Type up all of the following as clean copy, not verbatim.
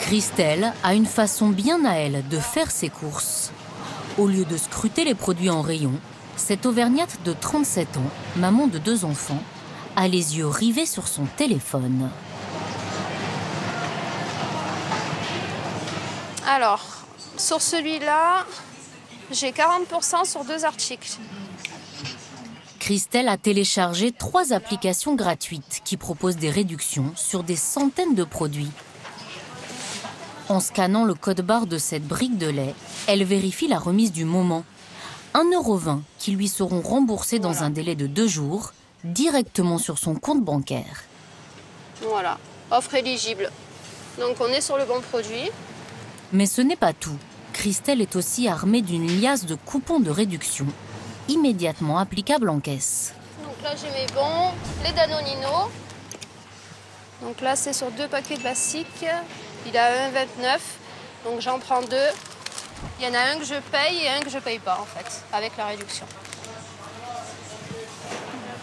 Christelle a une façon bien à elle de faire ses courses. Au lieu de scruter les produits en rayon, cette Auvergnate de 37 ans, maman de 2 enfants, a les yeux rivés sur son téléphone. Alors, sur celui-là, j'ai 40% sur 2 articles. Christelle a téléchargé 3 applications gratuites qui proposent des réductions sur des centaines de produits. En scannant le code-barre de cette brique de lait, elle vérifie la remise du moment. 1,20 € qui lui seront remboursés dans un délai de 2 jours, directement sur son compte bancaire. Voilà, offre éligible. Donc on est sur le bon produit. Mais ce n'est pas tout. Christelle est aussi armée d'une liasse de coupons de réduction, immédiatement applicables en caisse. Donc là j'ai mes bons, les Danonino. Donc là c'est sur 2 paquets de basiques. Il a 1,29 €, donc j'en prends 2. Il y en a un que je paye et un que je paye pas en fait, avec la réduction.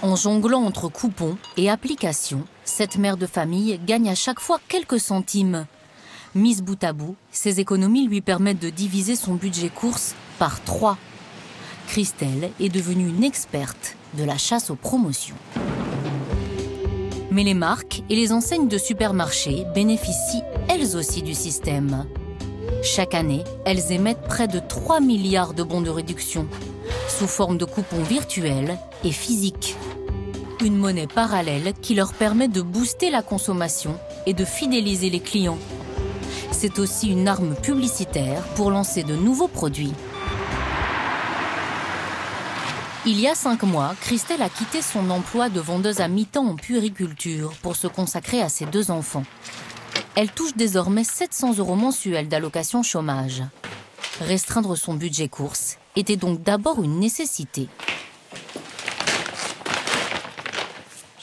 En jonglant entre coupons et applications, cette mère de famille gagne à chaque fois quelques centimes. Mise bout à bout, ces économies lui permettent de diviser son budget courses par 3. Christelle est devenue une experte de la chasse aux promotions. Mais les marques et les enseignes de supermarchés bénéficient elles aussi du système. Chaque année, elles émettent près de 3 milliards de bons de réduction, sous forme de coupons virtuels et physiques. Une monnaie parallèle qui leur permet de booster la consommation et de fidéliser les clients. C'est aussi une arme publicitaire pour lancer de nouveaux produits. Il y a 5 mois, Christelle a quitté son emploi de vendeuse à mi-temps en puériculture pour se consacrer à ses 2 enfants. Elle touche désormais 700 € mensuels d'allocation chômage. Restreindre son budget courses était donc d'abord une nécessité.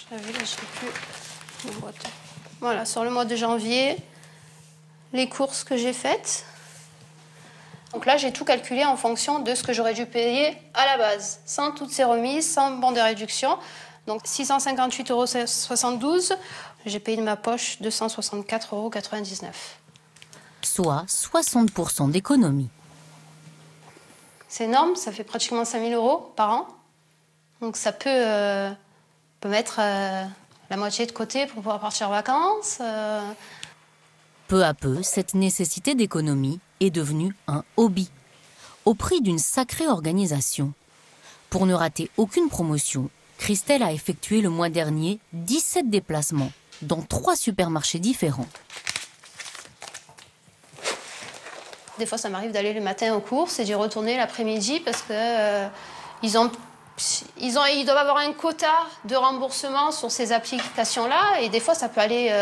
J'avais là, je sais plus mon boîte. Voilà, sur le mois de janvier, les courses que j'ai faites. Donc là, j'ai tout calculé en fonction de ce que j'aurais dû payer à la base, sans toutes ces remises, sans bon de réduction. Donc 658,72 €, j'ai payé de ma poche 264,99 €. Soit 60% d'économie. C'est énorme, ça fait pratiquement 5 000 € par an. Donc ça peut mettre la moitié de côté pour pouvoir partir en vacances. Peu à peu, cette nécessité d'économie est devenue un hobby, au prix d'une sacrée organisation. Pour ne rater aucune promotion, Christelle a effectué le mois dernier 17 déplacements dans 3 supermarchés différents. Des fois, ça m'arrive d'aller le matin aux courses et d'y retourner l'après-midi parce que ils doivent avoir un quota de remboursement sur ces applications-là et des fois, ça peut aller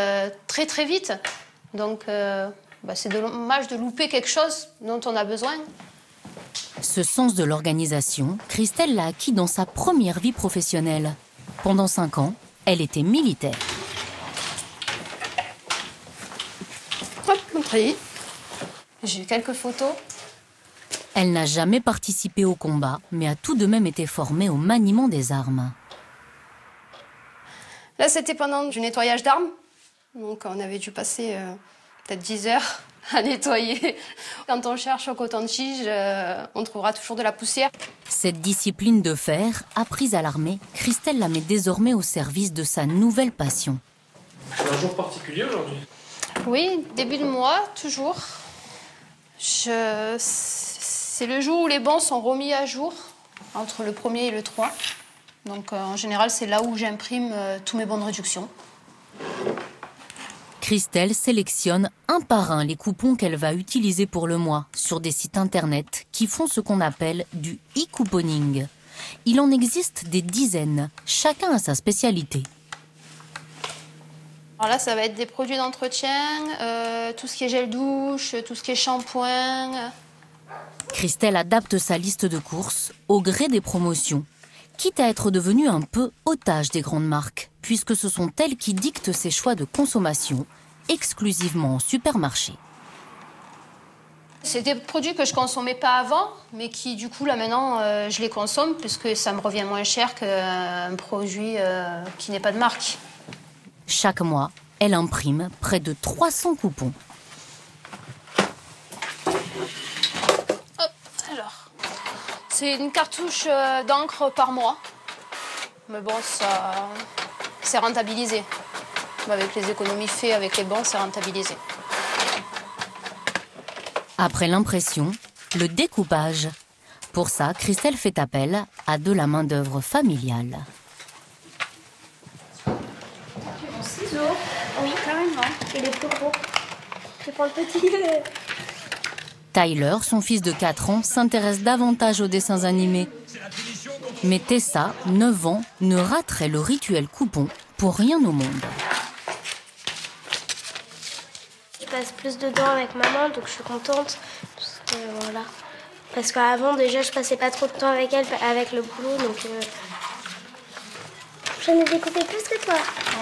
très très vite. Donc, c'est dommage de louper quelque chose dont on a besoin. Ce sens de l'organisation, Christelle l'a acquis dans sa première vie professionnelle. Pendant 5 ans, elle était militaire. Hop, mon tri. J'ai eu quelques photos. Elle n'a jamais participé au combat, mais a tout de même été formée au maniement des armes. Là, c'était pendant du nettoyage d'armes. Donc, on avait dû passer peut-être 10 heures à nettoyer. Quand on cherche au coton-tige, on trouvera toujours de la poussière. Cette discipline de fer, apprise à l'armée, Christelle la met désormais au service de sa nouvelle passion. C'est un jour particulier aujourd'hui? Oui, début de mois, toujours. C'est le jour où les bons sont remis à jour, entre le 1er et le 3. Donc, en général, c'est là où j'imprime tous mes bons de réduction. Christelle sélectionne un par un les coupons qu'elle va utiliser pour le mois sur des sites internet qui font ce qu'on appelle du e-couponing. Il en existe des dizaines, chacun a sa spécialité. Alors là, ça va être des produits d'entretien, tout ce qui est gel douche, tout ce qui est shampoing. Christelle adapte sa liste de courses au gré des promotions, quitte à être devenue un peu otage des grandes marques, puisque ce sont elles qui dictent ses choix de consommation exclusivement en supermarché. C'est des produits que je ne consommais pas avant, mais qui, du coup, là, maintenant, je les consomme, puisque ça me revient moins cher qu'un produit qui n'est pas de marque. Chaque mois, elle imprime près de 300 coupons. C'est une cartouche d'encre par mois. Mais bon, ça, c'est rentabilisé. Avec les économies faites avec les bons, c'est rentabilisé. Après l'impression, le découpage. Pour ça, Christelle fait appel à de la main-d'œuvre familiale. Mon ciseau. Oui, carrément. Et les plus gros. Je prends le petit. Tyler, son fils de 4 ans, s'intéresse davantage aux dessins animés. Mais Tessa, 9 ans, ne raterait le rituel coupon pour rien au monde. Je passe plus de temps avec maman, donc je suis contente. Parce que, voilà. Parce qu'avant, déjà, je passais pas trop de temps avec elle, avec le boulot, donc... J'en ai découpé plus que toi.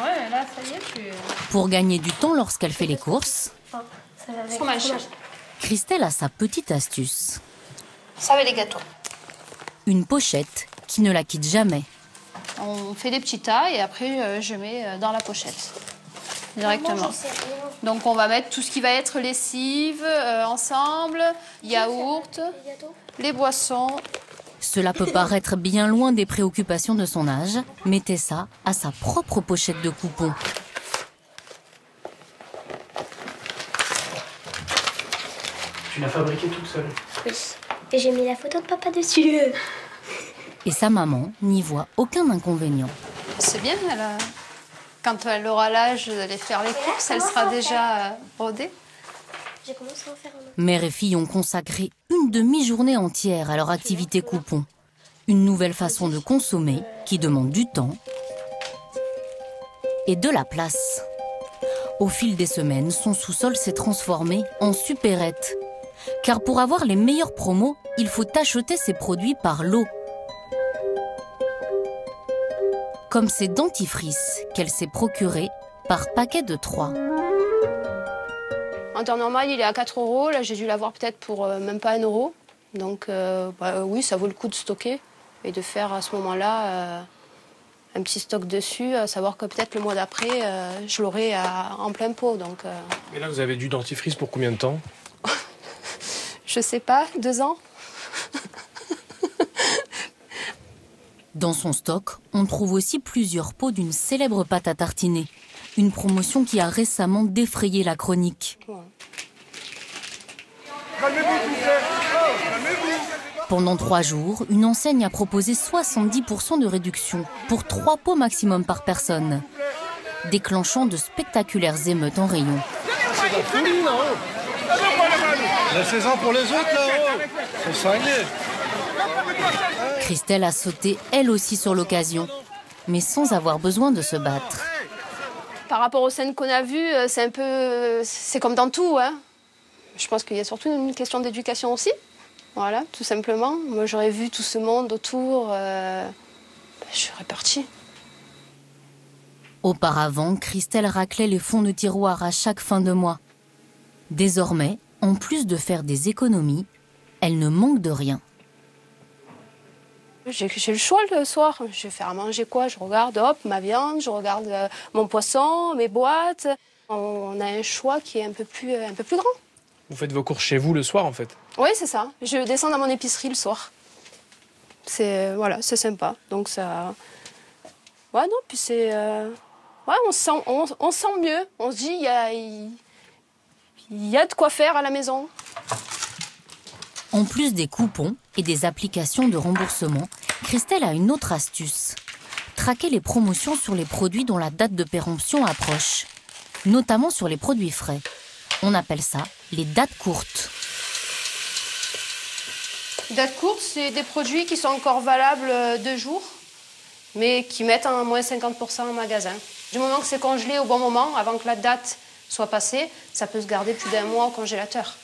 Ouais, là, ça y est, tu... Pour gagner du temps lorsqu'elle fait les courses, Oh, ça va avec Fromage. Christelle a sa petite astuce. Ça va les gâteaux. Une pochette qui ne la quitte jamais. On fait des petits tas et après, je mets dans la pochette. Directement. Maman, j'en sais rien. Donc on va mettre tout ce qui va être lessive ensemble, yaourt, Les gâteaux. les boissons. Cela peut paraître bien loin des préoccupations de son âge, mais Tessa a sa propre pochette de coupons. Tu l'as fabriquée toute seule. Oui. Et j'ai mis la photo de papa dessus. Et sa maman n'y voit aucun inconvénient. C'est bien, quand elle aura l'âge d'aller faire les courses, elle sera déjà rodée. J'ai commencé à en faire un autre. Mère et fille ont consacré une demi-journée entière à leur activité coupon. Une nouvelle façon de consommer qui demande du temps et de la place. Au fil des semaines, son sous-sol s'est transformé en supérette. Car pour avoir les meilleures promos, il faut acheter ses produits par lot. Comme ces dentifrices qu'elle s'est procurés par paquet de 3. En temps normal, il est à 4 €. Là, j'ai dû l'avoir peut-être pour même pas 1 €. Donc, oui, ça vaut le coup de stocker et de faire à ce moment-là un petit stock dessus, à savoir que peut-être le mois d'après, je l'aurai en plein pot. Donc, Et là, vous avez du dentifrice pour combien de temps? je sais pas, 2 ans. Dans son stock, on trouve aussi plusieurs pots d'une célèbre pâte à tartiner. Une promotion qui a récemment défrayé la chronique. Ouais. Pendant 3 jours, une enseigne a proposé 70% de réduction pour 3 pots maximum par personne, déclenchant de spectaculaires émeutes en rayon. C'est la folie, là, laissez-en pour les autres, là, c'est cinglé. Christelle a sauté elle aussi sur l'occasion, mais sans avoir besoin de se battre. Par rapport aux scènes qu'on a vues, c'est comme dans tout, hein. Je pense qu'il y a surtout une question d'éducation aussi. Voilà, tout simplement. Moi, j'aurais vu tout ce monde autour, je serais partie. Auparavant, Christelle raclait les fonds de tiroir à chaque fin de mois. Désormais, en plus de faire des économies, elle ne manque de rien. J'ai le choix le soir. Je vais faire à manger quoi? Je regarde, hop, ma viande, je regarde mon poisson, mes boîtes. On a un choix qui est un peu plus grand. Vous faites vos courses chez vous le soir, en fait? Oui, c'est ça. Je descends dans mon épicerie le soir. C'est sympa. Donc ça... Ouais, non, puis c'est... Ouais, on sent mieux. On se dit, il y a de quoi faire à la maison. En plus des coupons et des applications de remboursement, Christelle a une autre astuce. Traquer les promotions sur les produits dont la date de péremption approche, notamment sur les produits frais. On appelle ça les dates courtes. Date courte, c'est des produits qui sont encore valables 2 jours, mais qui mettent en moins 50% en magasin. Du moment que c'est congelé au bon moment, avant que la date soit passée, ça peut se garder plus d'1 mois au congélateur.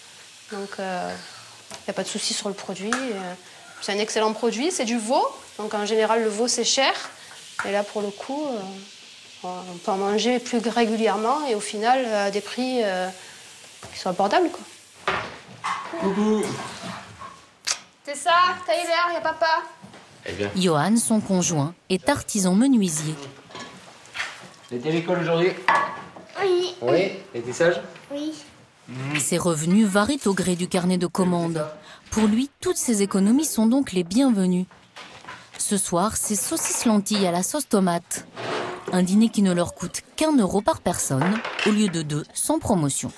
Donc, il n'y a pas de souci sur le produit. C'est un excellent produit, c'est du veau. Donc, en général, le veau, c'est cher. Et là, pour le coup, on peut en manger plus régulièrement et au final, à des prix qui sont abordables, quoi. Coucou. C'est ça, Tyler, il y a papa. Eh bien. Johan, son conjoint, est artisan menuisier. T'étais à l'école aujourd'hui? Oui. Oui. Et t'es sage? Oui. Ses revenus varient au gré du carnet de commandes. Pour lui, toutes ces économies sont donc les bienvenues. Ce soir, c'est saucisses lentilles à la sauce tomate. Un dîner qui ne leur coûte qu'1 € par personne, au lieu de 2 sans promotion.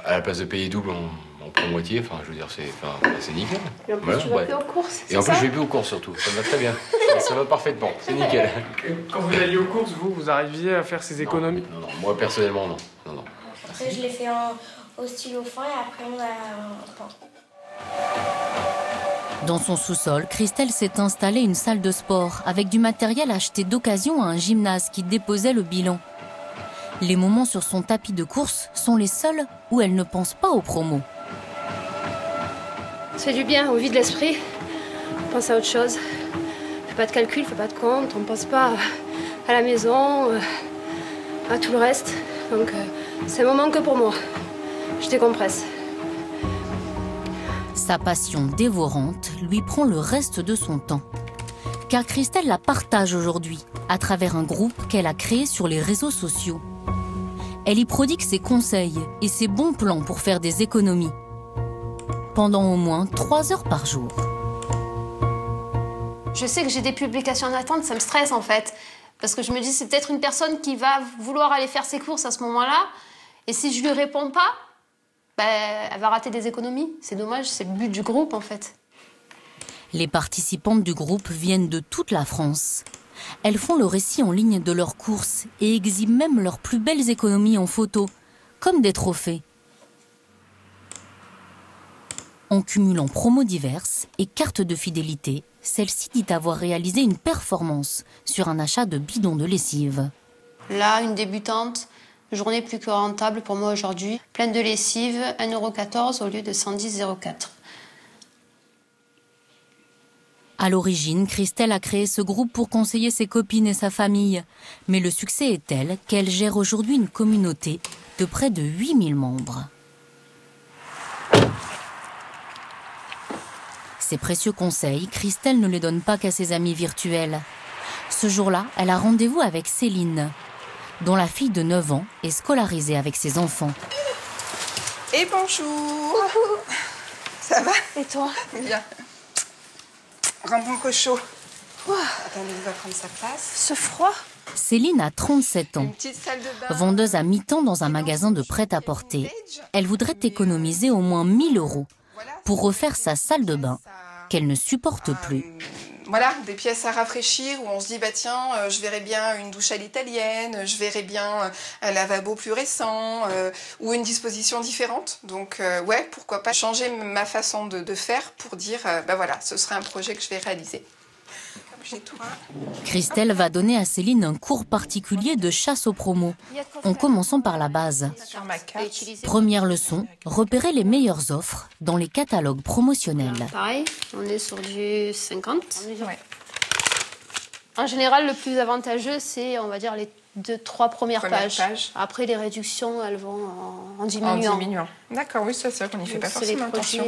À la place de payer double, on prend moitié. Enfin, je veux dire, c'est nickel. Et en plus, tu vas plus aux courses. Et en plus, je vais plus aux courses surtout. Ça me va très bien. Ça va parfaitement. C'est nickel. Quand vous alliez aux courses, vous arriviez à faire ces économies? Non, moi personnellement, non. Après, je l'ai fait au stylo fin et après, on a un pain. Dans son sous-sol, Christelle s'est installée une salle de sport avec du matériel acheté d'occasion à un gymnase qui déposait le bilan. Les moments sur son tapis de course sont les seuls où elle ne pense pas aux promos. C'est du bien, on vide l'esprit, on pense à autre chose. Fais pas de calcul, fais pas de compte, on pense pas à la maison, à tout le reste. Donc c'est un moment que pour moi. Je décompresse. Sa passion dévorante lui prend le reste de son temps. Car Christelle la partage aujourd'hui à travers un groupe qu'elle a créé sur les réseaux sociaux. Elle y prodigue ses conseils et ses bons plans pour faire des économies. Pendant au moins 3 heures par jour. Je sais que j'ai des publications en attente, ça me stresse en fait. Parce que je me dis, c'est peut-être une personne qui va vouloir aller faire ses courses à ce moment-là. Et si je lui réponds pas, elle va rater des économies. C'est dommage, c'est le but du groupe en fait. Les participantes du groupe viennent de toute la France. Elles font le récit en ligne de leurs courses et exhibent même leurs plus belles économies en photo, comme des trophées. En cumulant promos diverses et cartes de fidélité, celle-ci dit avoir réalisé une performance sur un achat de bidons de lessive. Là, une débutante, journée plus que rentable pour moi aujourd'hui. Pleine de lessive, 1,14 € au lieu de 110,04 €. À l'origine, Christelle a créé ce groupe pour conseiller ses copines et sa famille. Mais le succès est tel qu'elle gère aujourd'hui une communauté de près de 8000 membres. Ses précieux conseils, Christelle ne les donne pas qu'à ses amis virtuels. Ce jour-là, elle a rendez-vous avec Céline, dont la fille de 9 ans est scolarisée avec ses enfants. Et bonjour. Ça va? Et toi? Bien. Rampon cochon. Attendez, il va prendre sa place. Ce froid? Céline a 37 ans. Une petite salle de bain. Vendeuse à mi-temps dans un magasin de prêt-à-porter, elle voudrait économiser au moins 1 000 € pour refaire sa salle de bain, qu'elle ne supporte plus. Voilà, des pièces à rafraîchir où on se dit, bah tiens, je verrais bien une douche à l'italienne, je verrais bien un lavabo plus récent ou une disposition différente. Donc ouais, pourquoi pas changer ma façon de faire pour dire, bah voilà, ce serait un projet que je vais réaliser. Christelle va donner à Céline un cours particulier de chasse aux promos, en commençant par la base. Première leçon, repérer les meilleures offres dans les catalogues promotionnels. Pareil, on est sur du 50. Ouais. En général, le plus avantageux, c'est, on va dire, les 2-3 premières pages. Après, les réductions, elles vont en diminuant. En diminuant. D'accord, oui, c'est ça qu'on n'y fait pas forcément attention.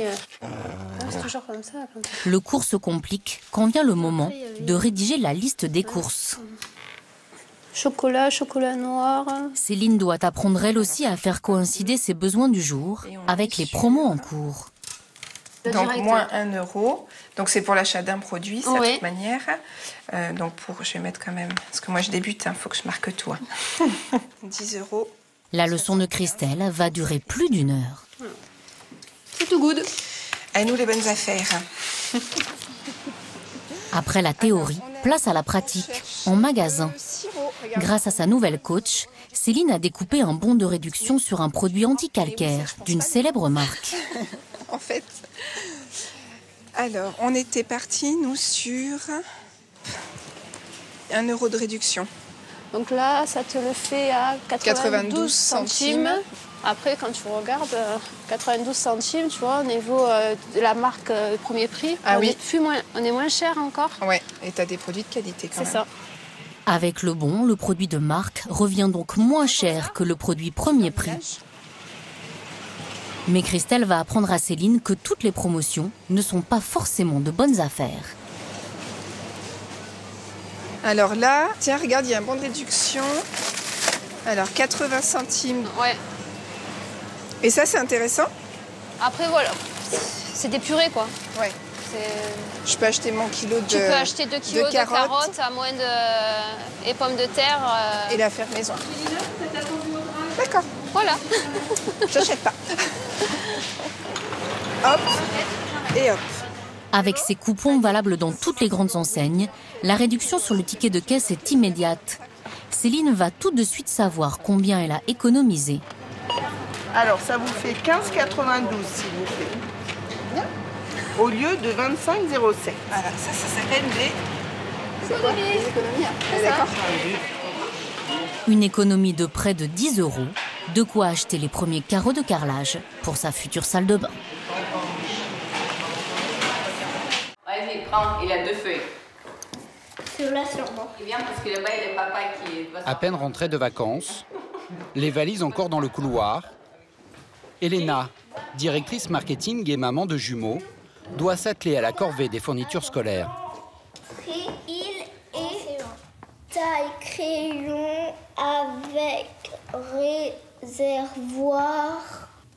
C'est toujours comme ça. Le cours se complique quand vient le moment de rédiger la liste des courses. Chocolat, chocolat noir. Céline doit apprendre elle aussi à faire coïncider ses besoins du jour avec les promos en cours. Donc moins 1 €. Donc c'est pour l'achat d'un produit, ça, de toute manière. Donc je vais mettre quand même, parce que moi je débute, il faut que je marque tout. 10 €. La leçon de Christelle va durer plus d'1 heure. C'est tout good. À nous les bonnes affaires. Après la théorie, place à la pratique, en magasin. Grâce à sa nouvelle coach, Céline a découpé un bon de réduction sur un produit anti-calcaire d'une célèbre marque. En fait, alors, on était partis, nous, sur 1 € de réduction. Donc là, ça te le fait à 92 centimes. Après, quand tu regardes, 92 centimes, tu vois, au niveau de la marque premier prix, ah, on est moins cher encore. Ouais, et tu as des produits de qualité quand même. C'est ça. Avec le bon, le produit de marque revient donc moins cher que le produit premier prix. Mais Christelle va apprendre à Céline que toutes les promotions ne sont pas forcément de bonnes affaires. Alors là, tiens, regarde, il y a un bon de réduction. Alors 80 centimes. Ouais. Et ça, c'est intéressant. Après, voilà. C'est des purées, quoi. Ouais. Je peux acheter mon kilo de Tu peux acheter 2 kilos de carottes à moins de... et pommes de terre. Et la faire maison. D'accord. Voilà. J'achète pas. Hop. Et hop. Avec ces coupons valables dans toutes les grandes enseignes, la réduction sur le ticket de caisse est immédiate. Céline va tout de suite savoir combien elle a économisé. Alors, ça vous fait 15,92 s'il vous plaît. Bien. Au lieu de 25,07. Voilà, ça s'appelle les... C'est quoi? Les économies. D'accord. Une économie de près de 10 €, de quoi acheter les premiers carreaux de carrelage pour sa future salle de bain. Vas-y, prends, il a 2 feuilles. C'est là sûrement. Il vient parce que là-bas, il y a le papa qui est... À peine rentrée de vacances, les valises encore dans le couloir, Elena, directrice marketing et maman de jumeaux, doit s'atteler à la corvée des fournitures scolaires. Il est taille crayon avec réservoir,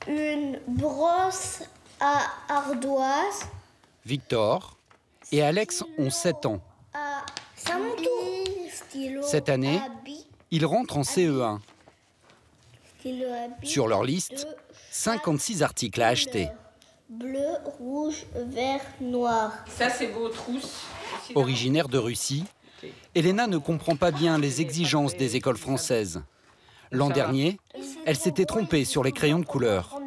une brosse à ardoise. Victor et Alex ont 7 ans. C'est à mon tour. Cette année, ils rentrent en CE1. Sur leur liste, 56 articles à acheter. Bleu, rouge, vert, noir. Ça, c'est vos trousses. Originaire de Russie, Elena ne comprend pas bien les exigences des écoles françaises. L'an dernier, elle s'était trompée sur les crayons de couleur.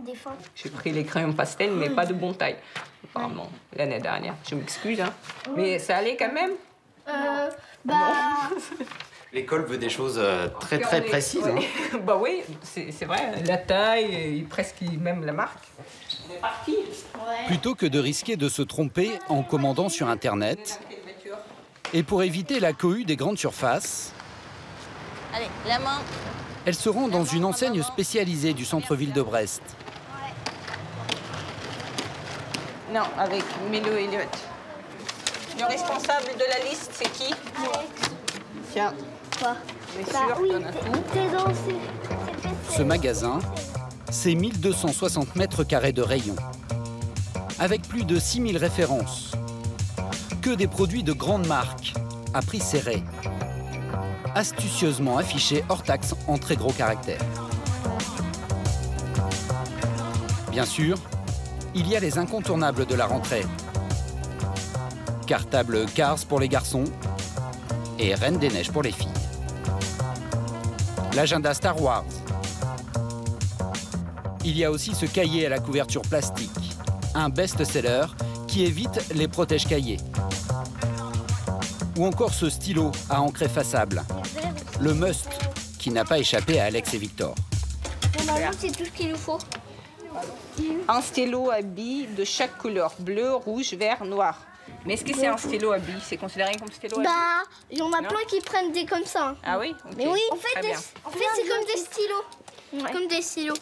J'ai pris les crayons pastel, mais pas de bonne taille, apparemment, l'année dernière. Je m'excuse, hein. Mais ça allait quand même. L'école veut des choses très précises. Ouais. Bah oui, c'est vrai. La taille, et presque même la marque. On est parti. Plutôt que de risquer de se tromper en commandant sur Internet, et pour éviter la cohue des grandes surfaces, Allez, la main. elle se rend dans une enseigne spécialisée du centre-ville de Brest. Non, avec Milo Elliott. Le responsable de la liste, c'est qui? Tiens. Quoi? Bien sûr, oui, on a tout. Ce magasin, c'est 1260 mètres carrés de rayons, avec plus de 6000 références. Que des produits de grandes marques, à prix serré, astucieusement affichés hors taxe en très gros caractères. Bien sûr, il y a les incontournables de la rentrée. Cartable Cars pour les garçons et Reine des Neiges pour les filles. L'agenda Star Wars. Il y a aussi ce cahier à la couverture plastique, un best-seller qui évite les protège-cahiers. Ou encore ce stylo à encre effaçable, le must qui n'a pas échappé à Alex et Victor. Normalement, c'est tout ce qu'il nous faut. Un stylo à billes de chaque couleur, bleu, rouge, vert, noir. Mais est-ce que c'est un stylo à billes? C'est considéré comme stylo à billes? Il y en a plein qui prennent des comme ça. Ah oui? Okay. Mais oui, en fait, Très bien. c'est comme des stylos. Ouais. Comme des stylos.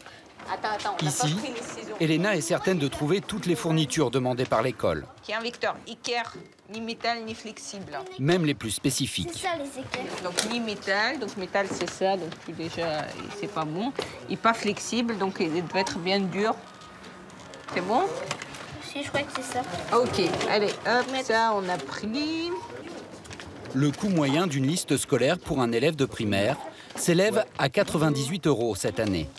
Attends, on n'a pas Ici, pris les ciseaux. Elena est certaine de trouver toutes les fournitures demandées par l'école, Tiens, Victor, équerre, ni métal, ni flexible. même les plus C'est spécifiques. ça les équerres. Donc, ni métal, donc métal c'est ça, donc déjà, c'est pas bon. Et pas flexible, donc il doit être bien dur. C'est bon? Si, je crois que c'est ça. Ok, allez, hop, ça on a pris. Le coût moyen d'une liste scolaire pour un élève de primaire s'élève à 98 € cette année.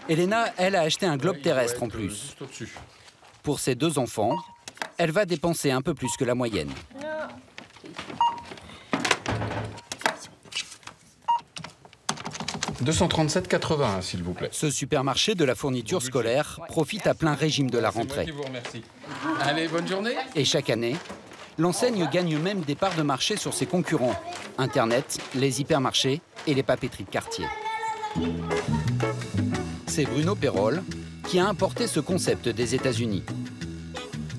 Elena, elle, a acheté un globe terrestre en plus. Pour ses 2 enfants, elle va dépenser un peu plus que la moyenne. « 237,80 s'il vous plaît. » Ce supermarché de la fourniture scolaire profite à plein régime de la C'est moi rentrée. qui vous remercie. Allez, bonne journée. Et chaque année, l'enseigne gagne même des parts de marché sur ses concurrents. Internet, les hypermarchés et les papeteries de quartier. C'est Bruno Perrol qui a importé ce concept des États-Unis.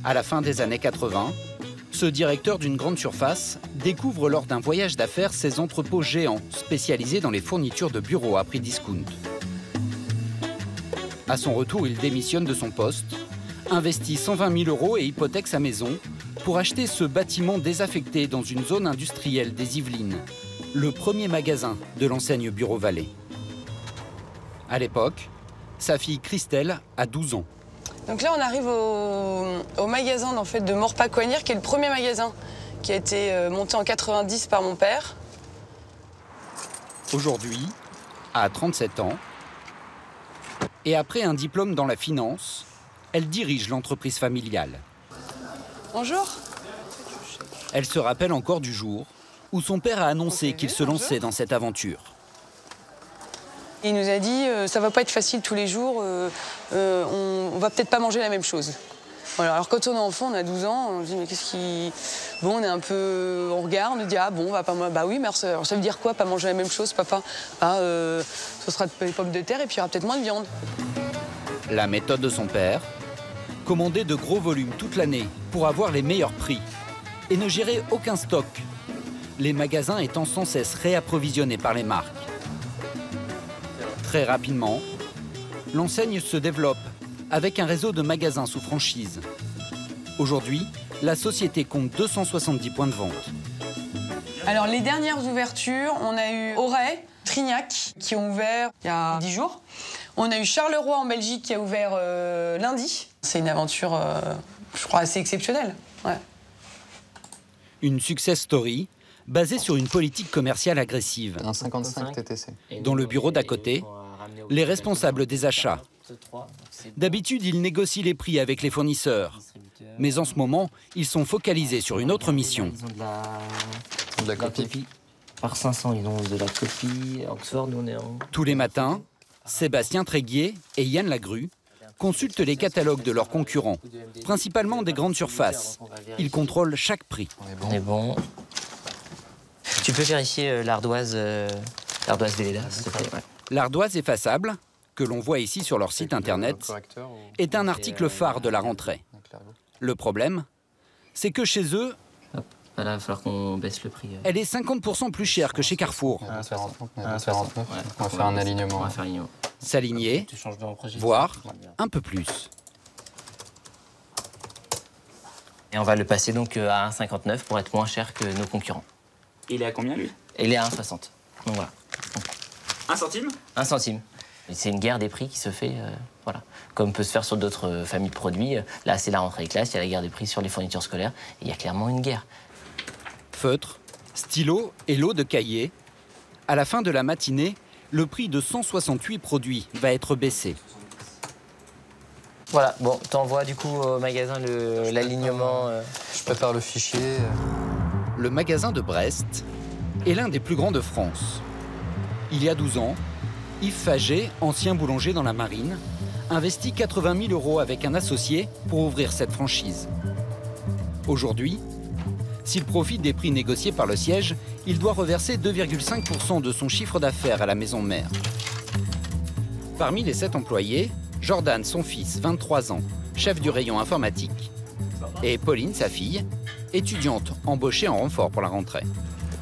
À la fin des années 80, ce directeur d'une grande surface découvre lors d'un voyage d'affaires ces entrepôts géants spécialisés dans les fournitures de bureaux à prix discount. À son retour, il démissionne de son poste, investit 120 000 € et hypothèque sa maison pour acheter ce bâtiment désaffecté dans une zone industrielle des Yvelines. le premier magasin de l'enseigne Bureau Vallée. À l'époque, sa fille Christelle a 12 ans. Donc là, on arrive au magasin en fait, de Morpa-Coignères, qui est le premier magasin qui a été monté en 90 par mon père. Aujourd'hui, à 37 ans, et après un diplôme dans la finance, elle dirige l'entreprise familiale. Bonjour. Elle se rappelle encore du jour où son père a annoncé qu'il se lançait dans cette aventure. Il nous a dit ça va pas être facile tous les jours, on va peut-être pas manger la même chose. Voilà, alors quand on est enfant, on a 12 ans, on se dit mais qu'est-ce qui... Bon, on est un peu... On regarde, on nous dit ah bon, on va pas... Bah oui, mais alors ça veut dire quoi, pas manger la même chose, papa? Ah, ce sera des pommes de terre et puis il y aura peut-être moins de viande. La méthode de son père, commander de gros volumes toute l'année pour avoir les meilleurs prix et ne gérer aucun stock, les magasins étant sans cesse réapprovisionnés par les marques. Très rapidement, l'enseigne se développe avec un réseau de magasins sous franchise. Aujourd'hui, la société compte 270 points de vente. Alors les dernières ouvertures, on a eu Auray, Trignac qui ont ouvert il y a 10 jours. On a eu Charleroi en Belgique qui a ouvert lundi. C'est une aventure, je crois, assez exceptionnelle. Ouais. Une success story basée sur une politique commerciale agressive. Un 55 TTC. Dans le bureau d'à côté, les responsables des achats. D'habitude, ils négocient les prix avec les fournisseurs. Mais en ce moment, ils sont focalisés sur une autre mission. Ils ont de la copie. Par 500, ils ont de la copie. Oxford, nous on est en... Tous les matins, Sébastien Tréguier et Yann Lagrue consultent les catalogues de leurs concurrents, principalement des grandes surfaces. Ils contrôlent chaque prix. On est bon. Tu peux vérifier l'ardoise Véleda, s'il te plaît. Ouais. L'ardoise effaçable, que l'on voit ici sur leur site internet, est un article phare de la rentrée. Le problème, c'est que chez eux, hop, voilà, il va falloir qu'on baisse le prix. Elle est 50% plus chère que chez Carrefour. 1,49. On va faire un alignement. S'aligner, voire un peu plus. Et on va le passer donc à 1,59 pour être moins cher que nos concurrents. Il est à combien, lui? Il est à 1,60. Donc voilà. 1 centime? 1 centime. C'est une guerre des prix qui se fait, voilà. Comme peut se faire sur d'autres familles de produits. Là, c'est la rentrée des classes, il y a la guerre des prix sur les fournitures scolaires. Et il y a clairement une guerre. Feutres, stylos et lots de cahiers. À la fin de la matinée, le prix de 168 produits va être baissé. Voilà, bon, t'envoies du coup au magasin l'alignement. Je prépare le fichier. Le magasin de Brest est l'un des plus grands de France. Il y a 12 ans, Yves Faget, ancien boulanger dans la marine, investit 80 000 € avec un associé pour ouvrir cette franchise. Aujourd'hui, s'il profite des prix négociés par le siège, il doit reverser 2,5% de son chiffre d'affaires à la maison mère. Parmi les 7 employés, Jordan, son fils, 23 ans, chef du rayon informatique, et Pauline, sa fille, étudiante embauchée en renfort pour la rentrée.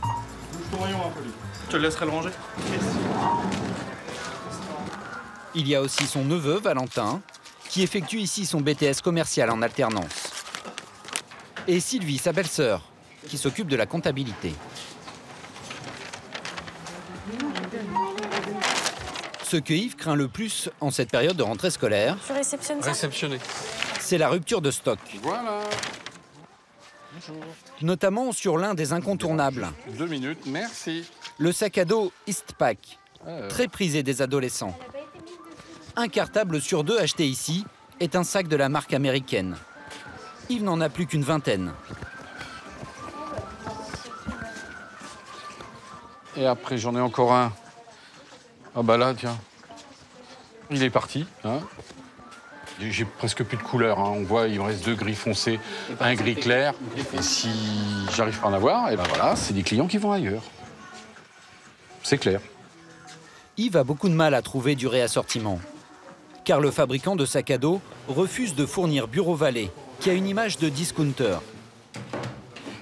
Bouge ton rayon, hein, Pauline. Je te laisserai le ranger. Il y a aussi son neveu, Valentin, qui effectue ici son BTS commercial en alternance. Et Sylvie, sa belle-sœur, qui s'occupe de la comptabilité. Ce que Yves craint le plus en cette période de rentrée scolaire, Je réceptionne ça. Réceptionné. c'est la rupture de stock. Voilà. Notamment sur l'un des incontournables, 2 minutes, merci. le sac à dos Eastpak, très prisé des adolescents. Un cartable sur 2 acheté ici est un sac de la marque américaine. Yves n'en a plus qu'une vingtaine. Et après, j'en ai encore un. Ah bah là, tiens. Il est parti. Hein. J'ai presque plus de couleur. Hein. On voit, il me reste 2 gris foncés, un gris clair. Et si j'arrive pas à en avoir, et ben voilà, c'est des clients qui vont ailleurs. C'est clair. Yves a beaucoup de mal à trouver du réassortiment. Car le fabricant de sacs à dos refuse de fournir Bureau Vallée, qui a une image de discounter.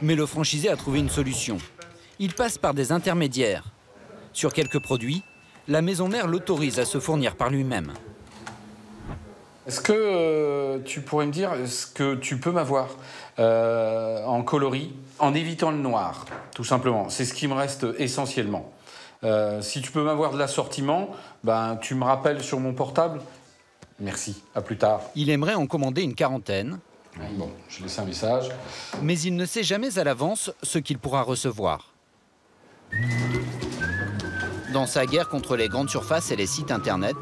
Mais le franchisé a trouvé une solution. Il passe par des intermédiaires. Sur quelques produits, la maison mère l'autorise à se fournir par lui-même. Est-ce que tu pourrais me dire ce que tu peux m'avoir en coloris En évitant le noir, tout simplement. C'est ce qui me reste essentiellement. Si tu peux m'avoir de l'assortiment, ben, tu me rappelles sur mon portable. Merci, à plus tard. Il aimerait en commander une quarantaine. Bon, je laisse un message. Mais il ne sait jamais à l'avance ce qu'il pourra recevoir. Dans sa guerre contre les grandes surfaces et les sites internet,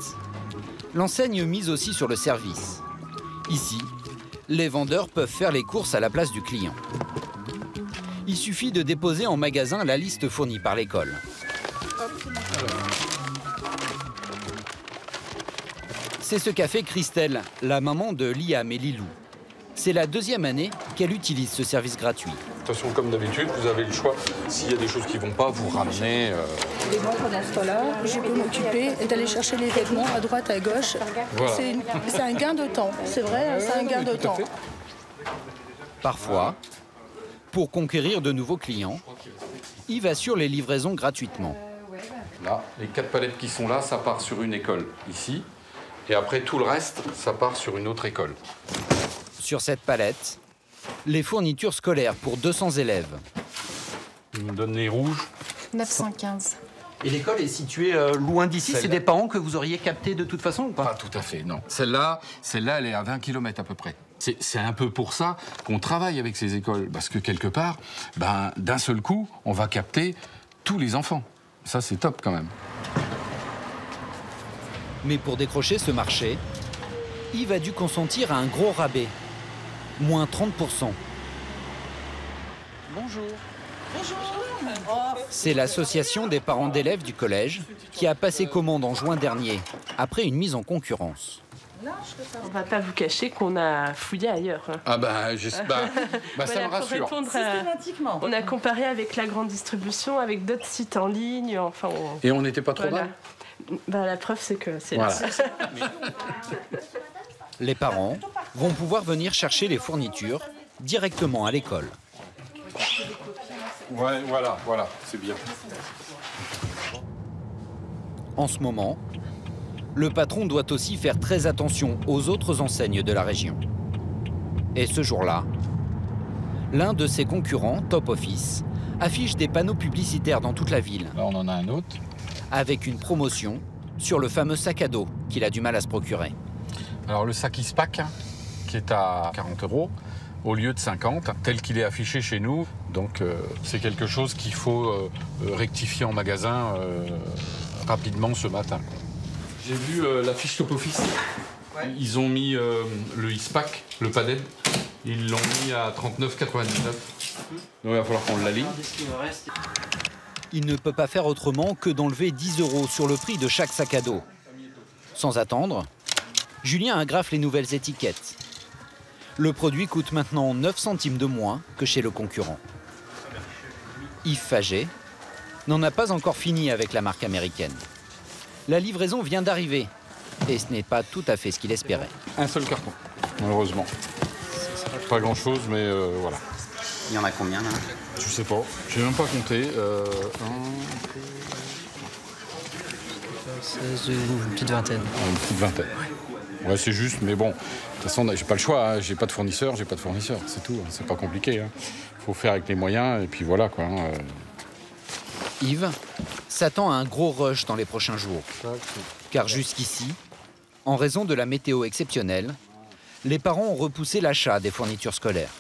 l'enseigne mise aussi sur le service. Ici, les vendeurs peuvent faire les courses à la place du client. Il suffit de déposer en magasin la liste fournie par l'école. C'est ce qu'a fait Christelle, la maman de Liam et Lilou. C'est la 2e année qu'elle utilise ce service gratuit. De toute façon, comme d'habitude, vous avez le choix. S'il y a des choses qui ne vont pas, vous ramenez. Et moi, pendant ce temps-là, je peux m'occuper d'aller chercher les vêtements à droite, à gauche. Voilà. C'est un gain de temps, c'est vrai, c'est un gain de temps. Parfois, pour conquérir de nouveaux clients, Yves assure les livraisons gratuitement. Là, les 4 palettes qui sont là, ça part sur une école, ici. Et après, tout le reste, ça part sur une autre école. Sur cette palette, les fournitures scolaires pour 200 élèves. Il me donne les rouges. 915. Et l'école est située loin d'ici. C'est des parents que vous auriez captés de toute façon ou pas? Pas tout à fait, non. Celle-là, elle est à 20 km à peu près. C'est un peu pour ça qu'on travaille avec ces écoles. Parce que quelque part, ben, d'un seul coup, on va capter tous les enfants. Ça, c'est top quand même. Mais pour décrocher ce marché, Yves a dû consentir à un gros rabais. Moins 30%. Bonjour. Bonjour. C'est l'association des parents d'élèves du collège qui a passé commande en juin dernier, après une mise en concurrence. On va pas vous cacher qu'on a fouillé ailleurs. Ah bah, ça me rassure. Systématiquement. On a comparé avec la grande distribution, avec d'autres sites en ligne. Enfin, Et on n'était pas trop voilà. mal. Bah, la preuve, c'est que c'est voilà. Les parents vont pouvoir venir chercher les fournitures directement à l'école. Ouais, voilà, c'est bien. En ce moment, le patron doit aussi faire très attention aux autres enseignes de la région. Et ce jour-là, l'un de ses concurrents, Top Office, affiche des panneaux publicitaires dans toute la ville. Là, on en a un autre. Avec une promotion sur le fameux sac à dos qu'il a du mal à se procurer. Alors le sac Ispac, qui est à 40 € au lieu de 50, tel qu'il est affiché chez nous. Donc c'est quelque chose qu'il faut rectifier en magasin rapidement ce matin. J'ai vu la fiche Top Office. Ouais. Ils ont mis le Ispac, le padel. Ils l'ont mis à 39,99 €. Donc il va falloir qu'on l'aligne. Il ne peut pas faire autrement que d'enlever 10 € sur le prix de chaque sac à dos. Sans attendre, Julien agrafe les nouvelles étiquettes. Le produit coûte maintenant 9 centimes de moins que chez le concurrent. Yves Fagé n'en a pas encore fini avec la marque américaine. La livraison vient d'arriver et ce n'est pas tout à fait ce qu'il espérait. Un seul carton, malheureusement. Pas grand-chose, mais voilà. Il y en a combien là? Je sais pas, j'ai même pas compté. Une petite vingtaine. Une petite vingtaine. Ouais, c'est juste, mais bon, de toute façon, j'ai pas le choix, hein. J'ai pas de fournisseur, c'est tout, hein. C'est pas compliqué. Hein. Faut faire avec les moyens, et puis voilà quoi. Hein. Yves s'attend à un gros rush dans les prochains jours. Car jusqu'ici, en raison de la météo exceptionnelle, les parents ont repoussé l'achat des fournitures scolaires.